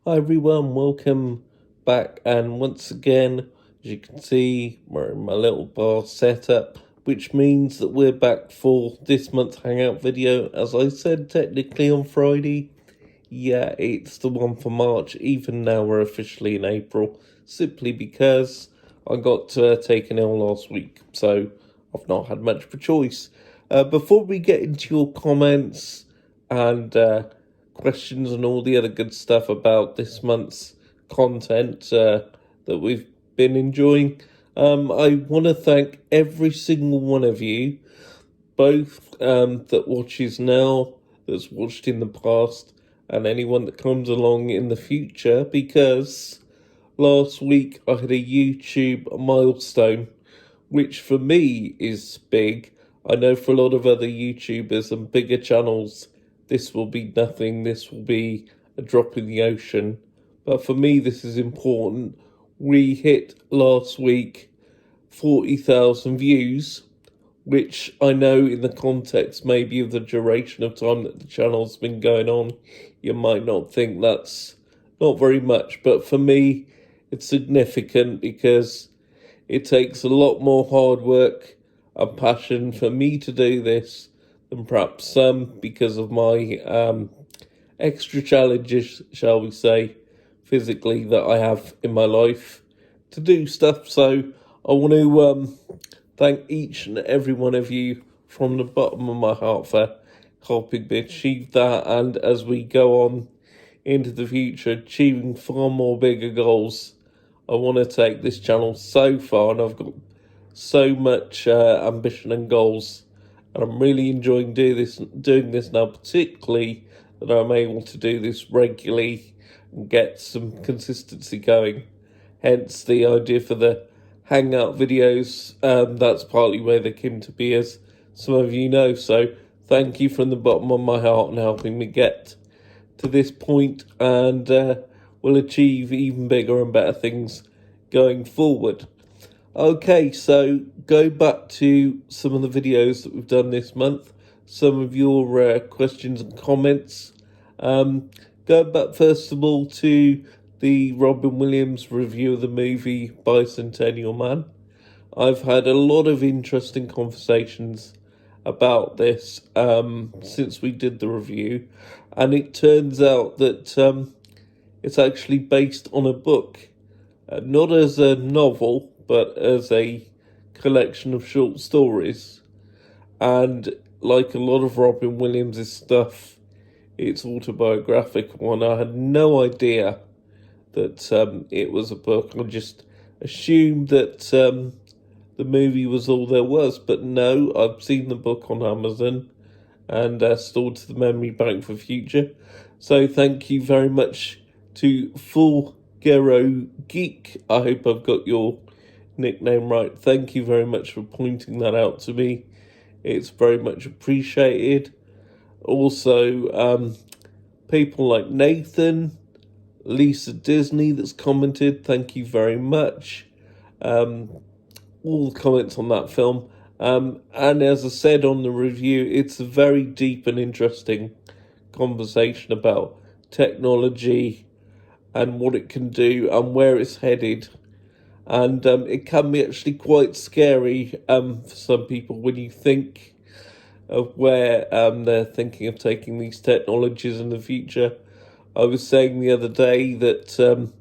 Hi everyone, welcome back, and once again, as you can see, we're in my little bar setup, which means that we're back for this month's Hangout video. As I said, technically on Friday, yeah, it's the one for March, even now we're officially in April, simply because I got taken ill last week, so I've not had much of a choice. Before we get into your comments and questions and all the other good stuff about this month's content that we've been enjoying, I want to thank every single one of you, both that watches now, that's watched in the past, and anyone that comes along in the future, because last week I had a YouTube milestone, which for me is big. I know for a lot of other YouTubers and bigger channels, this will be nothing, this will be a drop in the ocean. But for me, this is important. We hit last week 40,000 views, which I know in the context maybe of the duration of time that the channel's been going on, you might not think that's not very much. But for me, it's significant because it takes a lot more hard work and passion for me to do this than perhaps some, because of my extra challenges, shall we say, physically, that I have in my life to do stuff. So I want to thank each and every one of you from the bottom of my heart for helping me achieve that, and as we go on into the future, achieving far more bigger goals. I want to take this channel so far, and I've got so much ambition and goals, and I'm really enjoying doing this now, particularly that I'm able to do this regularly and get some consistency going. Hence the idea for the Hangout videos. That's partly where they came to be, as some of you know. So thank you from the bottom of my heart and helping me get to this point, and we'll achieve even bigger and better things going forward. Okay, so go back to some of the videos that we've done this month, some of your questions and comments. Go back first of all to the Robin Williams review of the movie Bicentennial Man. I've had a lot of interesting conversations about this since we did the review, and it turns out that it's actually based on a book, not as a novel, but as a collection of short stories. And like a lot of Robin Williams' stuff, it's autobiographical, and I had no idea that it was a book. I just assumed that the movie was all there was, but no, I've seen the book on Amazon and stored to the memory bank for future. So thank you very much to Full Gero Geek. I hope I've got your nickname right. Thank you very much for pointing that out to me. It's very much appreciated. Also, people like Nathan, Lisa Disney that's commented, thank you very much. All the comments on that film. And as I said on the review, it's a very deep and interesting conversation about technology and what it can do and where it's headed. And it can be actually quite scary for some people when you think of where they're thinking of taking these technologies in the future. I was saying the other day that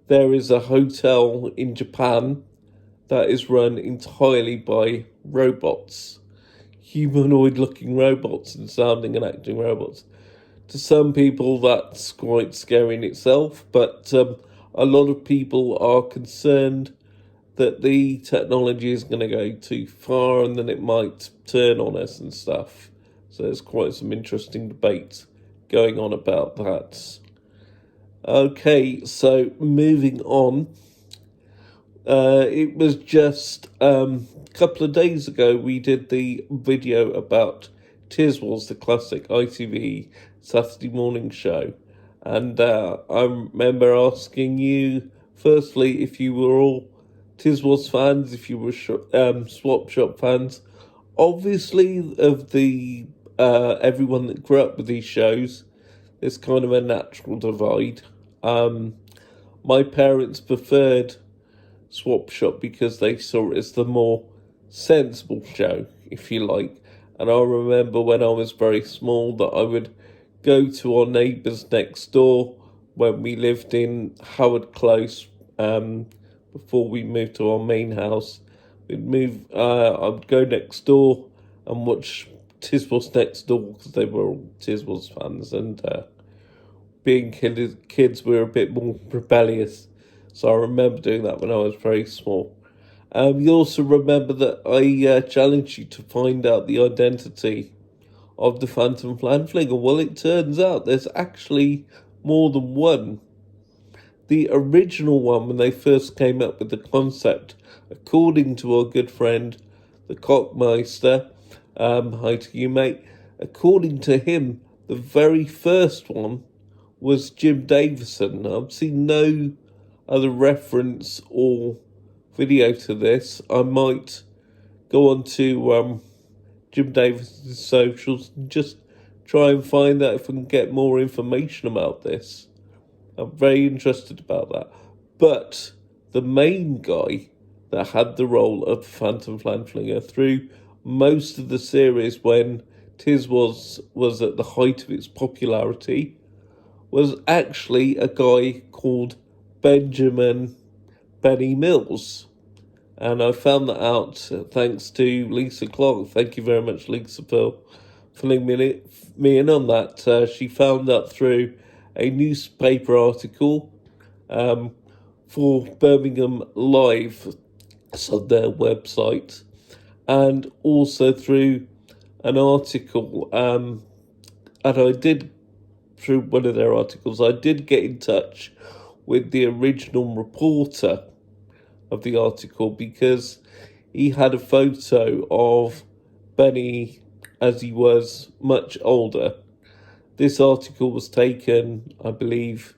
there is a hotel in Japan that is run entirely by robots, humanoid-looking robots and sounding and acting robots. To some people, that's quite scary in itself, but a lot of people are concerned that the technology is going to go too far and then it might turn on us and stuff. So there's quite some interesting debate going on about that. Okay, so moving on. It was just a couple of days ago we did the video about Tiswas, the classic ITV Saturday morning show. And I remember asking you, firstly, if you were all Tiswas fans, if you were Swap Shop fans. Obviously, of the everyone that grew up with these shows, there's kind of a natural divide. My parents preferred Swap Shop because they saw it as the more sensible show, if you like. And I remember when I was very small that I would go to our neighbours next door when we lived in Howard Close, before we moved to our main house. I would go next door and watch Tiswas Next Door because they were all Tiswas fans, and being kids, we were a bit more rebellious. So I remember doing that when I was very small. You also remember that I challenged you to find out the identity of the Phantom Flanflinger. Well, it turns out there's actually more than one. The original one, when they first came up with the concept, according to our good friend, the Cockmeister, hi to you, mate, according to him, the very first one was Jim Davison. I've seen no other reference or video to this. I might go on to Jim Davison's socials and just try and find out if I can get more information about this. I'm very interested about that. But the main guy that had the role of the Phantom Flanflinger through most of the series when Tiswas was at the height of its popularity was actually a guy called Benjamin Benny Mills. And I found that out thanks to Lisa Clark. Thank you very much, Lisa, for filling me in on that. She found that through a newspaper article for Birmingham Live, so their website, and also through an article. And I did, through one of their articles, I did get in touch with the original reporter of the article because he had a photo of Benny as he was much older. This article was taken, I believe,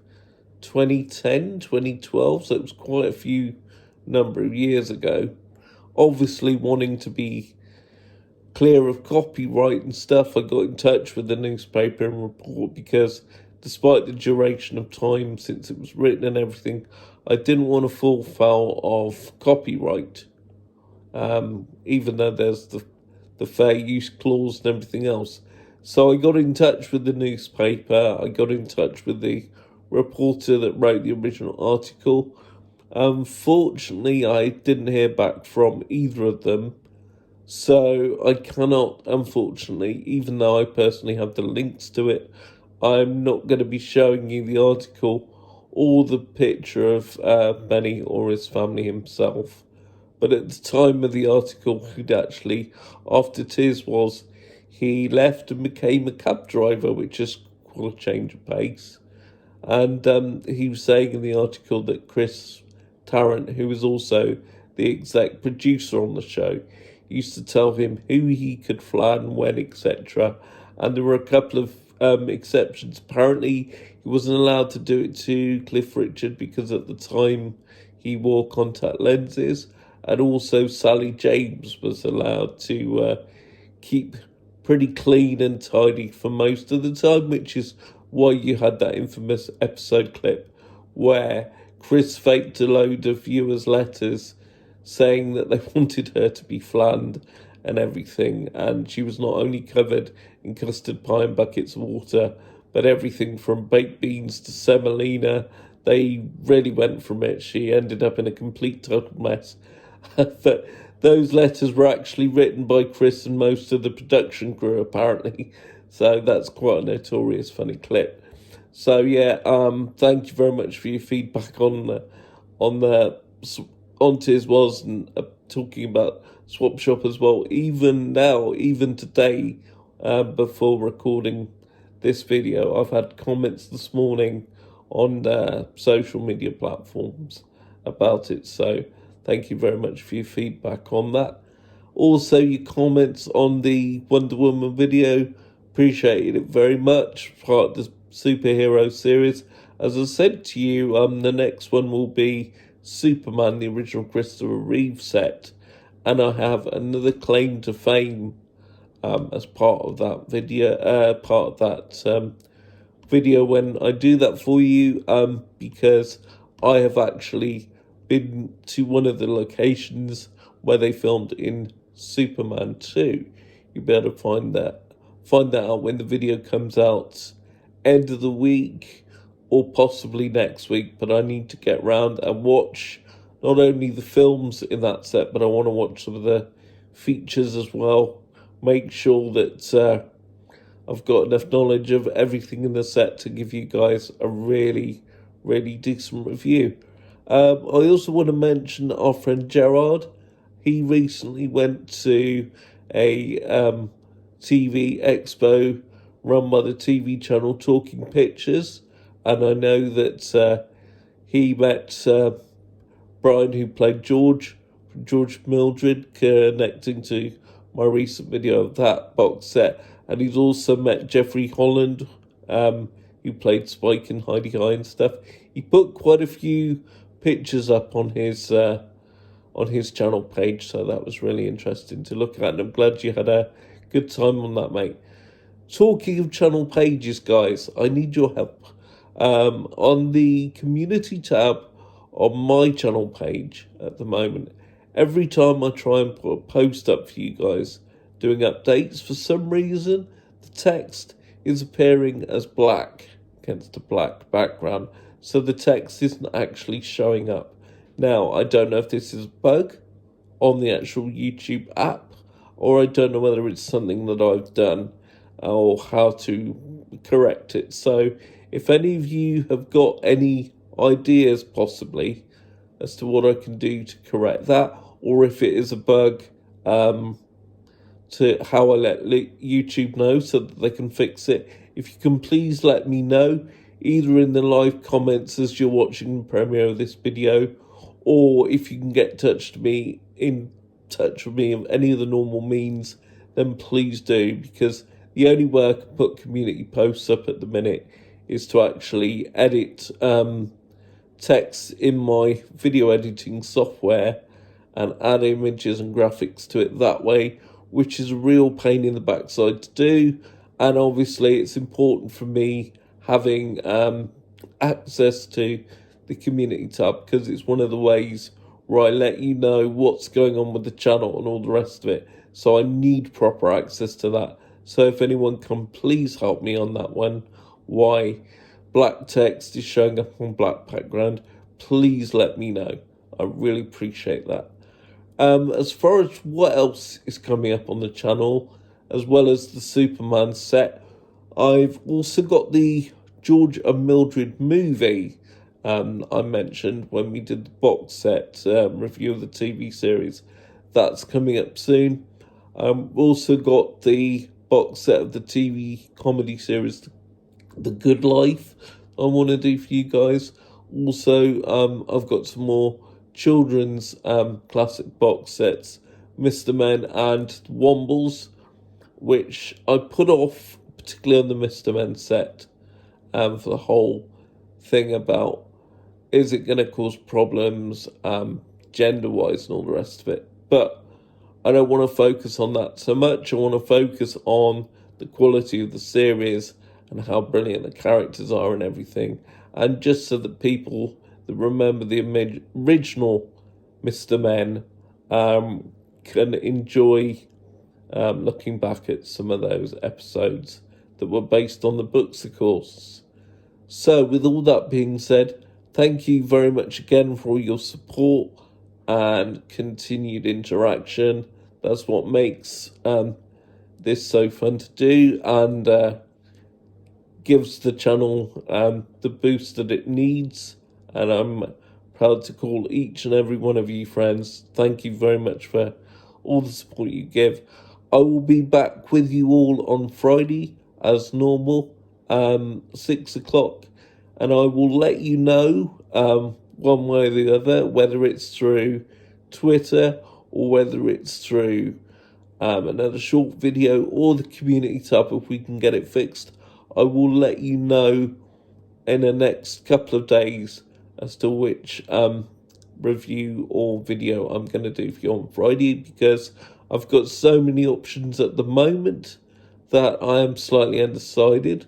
2010, 2012, so it was quite a few number of years ago. Obviously, wanting to be clear of copyright and stuff, I got in touch with the newspaper and report because despite the duration of time since it was written and everything, I didn't want to fall foul of copyright, even though there's the fair use clause and everything else. So I got in touch with the newspaper, I got in touch with the reporter that wrote the original article. Unfortunately, I didn't hear back from either of them. So I cannot, unfortunately, even though I personally have the links to it, I'm not going to be showing you the article or the picture of Benny or his family himself. But at the time of the article, he'd actually, after Tiswas, he left and became a cab driver, which is quite a change of pace. And he was saying in the article that Chris Tarrant, who was also the exec producer on the show, used to tell him who he could flan, when, etc. And there were a couple of exceptions. Apparently, he wasn't allowed to do it to Cliff Richard because at the time he wore contact lenses, and also Sally James was allowed to keep pretty clean and tidy for most of the time, which is why you had that infamous episode clip where Chris faked a load of viewers' letters saying that they wanted her to be flanned and everything, and she was not only covered in custard pie and buckets of water, but everything from baked beans to semolina. They really went from it. She ended up in a complete total mess. But those letters were actually written by Chris and most of the production crew, apparently. So that's quite a notorious funny clip. So yeah, thank you very much for your feedback on Tiswas and talking about Swap Shop as well. Even now, even today, before recording this video, I've had comments this morning on social media platforms about it. So thank you very much for your feedback on that. Also, your comments on the Wonder Woman video, appreciated it very much. Part of the superhero series. As I said to you, the next one will be Superman, the original Christopher Reeve set, and I have another claim to fame as part of that video, part of that video when I do that for you, because I have actually been to one of the locations where they filmed in Superman 2. You'll be able to find that out when the video comes out end of the week or possibly next week. But I need to get round and watch not only the films in that set, but I want to watch some of the features as well. Make sure that I've got enough knowledge of everything in the set to give you guys a really, really decent review. I also want to mention our friend Gerard. He recently went to a TV expo run by the TV channel Talking Pictures, and I know that he met Brian, who played George Mildred, connecting to my recent video of that box set. And he's also met Jeffrey Holland, who played Spike and Heidi High and stuff. He put quite a few pictures up on his channel page, so that was really interesting to look at. And I'm glad you had a good time on that, mate. Talking of channel pages, guys, I need your help. On the community tab on my channel page at the moment, every time I try and put a post up for you guys doing updates, for some reason the text is appearing as black against a black background, so the text isn't actually showing up. Now, I don't know if this is a bug on the actual YouTube app, or I don't know whether it's something that I've done or how to correct it. So if any of you have got any ideas possibly as to what I can do to correct that, or if it is a bug, to how I let YouTube know so that they can fix it, if you can please let me know, either in the live comments as you're watching the premiere of this video, or if you can get in touch with me of any of the normal means, then please do, because the only way I can put community posts up at the minute is to actually edit text in my video editing software and add images and graphics to it that way, which is a real pain in the backside to do. And obviously it's important for me having access to the community tab, because it's one of the ways where I let you know what's going on with the channel and all the rest of it. So I need proper access to that. So if anyone can please help me on that one, why black text is showing up on black background, please let me know. I really appreciate that. As far as what else is coming up on the channel, as well as the Superman set, I've also got the George and Mildred movie I mentioned when we did the box set review of the TV series. That's coming up soon. Also got the box set of the TV comedy series The Good Life I want to do for you guys. Also, I've got some more children's classic box sets, Mr. Men and Wombles, which I put off, particularly on the Mr. Men set, for the whole thing about, is it going to cause problems gender-wise and all the rest of it. But I don't want to focus on that so much. I want to focus on the quality of the series and how brilliant the characters are and everything. And just so that people that remember the original Mr. Men can enjoy looking back at some of those episodes that were based on the books, of course. So with all that being said, thank you very much again for all your support and continued interaction. That's what makes this so fun to do, and gives the channel the boost that it needs. And I'm proud to call each and every one of you friends. Thank you very much for all the support you give. I will be back with you all on Friday as normal, 6 o'clock, and I will let you know one way or the other, whether it's through Twitter or whether it's through another short video or the community tab if we can get it fixed. I will let you know in the next couple of days as to which review or video I'm going to do for you on Friday, because I've got so many options at the moment that I am slightly undecided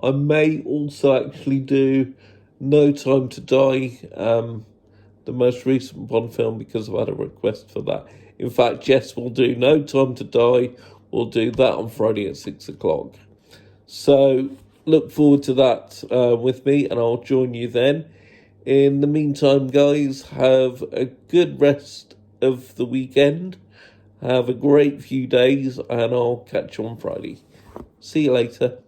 I may also actually do No Time to Die, the most recent Bond film, because I've had a request for that. In fact, Jess will do No Time to Die. We'll do that on Friday at 6 o'clock. So look forward to that with me, and I'll join you then. In the meantime, guys, have a good rest of the weekend. Have a great few days, and I'll catch you on Friday. See you later.